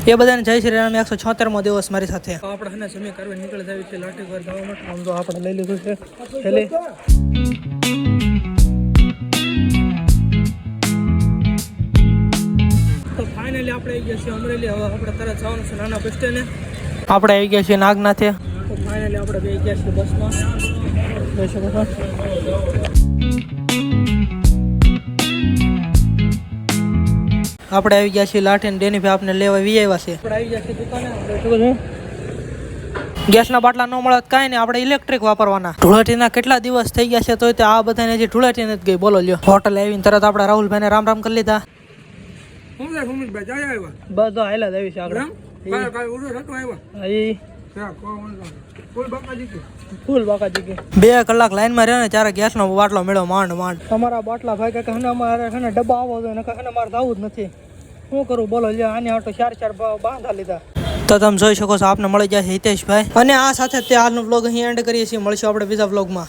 એ બધાને જય શ્રી રામ 176મો દિવસ મારી સાથે આપણે હને જમી કરવા નીકળી જાવી છે લાઠી ઘર જવા માટે આમ તો આપણે લઈ લીધું છે થેલી તો ફાઇનલી આપણે આવી ગયા છીએ અમરેલી હવે આપણે તરત જવાનું છે નાના બસ સ્ટેન્ડે આપણે આવી ગયા છીએ નાગનાથે તો ફાઇનલી આપણે બે ગયા છીએ બસમાં જોઈ શકો છો આપણે આવી ગયા છીએ લાઠી ડેની ભાઈ આપણે લેવા વી આવ્યા છે આપણે આવી ગયા છીએ દુકાને ગેસના બાટલા ન મળે કાંઈ નહીં આપણે ઇલેક્ટ્રિક વાપરવાના ધૂળેટીના કેટલા દિવસ થઈ ગયા છે તો આ બધાને જે ધૂળેટી નથી ગઈ બોલો લ્યો હોટલ આવીને તરત આપણે રાહુલભાઈને રામ રામ કરી લીધા બધો હાઈલા આવી છે આગળ ફૂલ બાકાજી કે 2 કલાક લાઈનમાં રહ્યો ને ત્યારે ગેસનો બાટલો મળ્યો માંડ માંડ તમારા બાટલા ભાઈ કે અમારે ડબ્બા આવો તો મારે જવું જ નથી શું કરું બોલો લ્યો આની આટો 4 બાંધા લીધા તો તમે જોઈ શકો છો આપને મળી જાય હિતેશભાઈ અને આ સાથે તે આજનો વ્લોગ અહીં એન્ડ કરીએ છીએ મળીશું આપણે બીજા વ્લોગમાં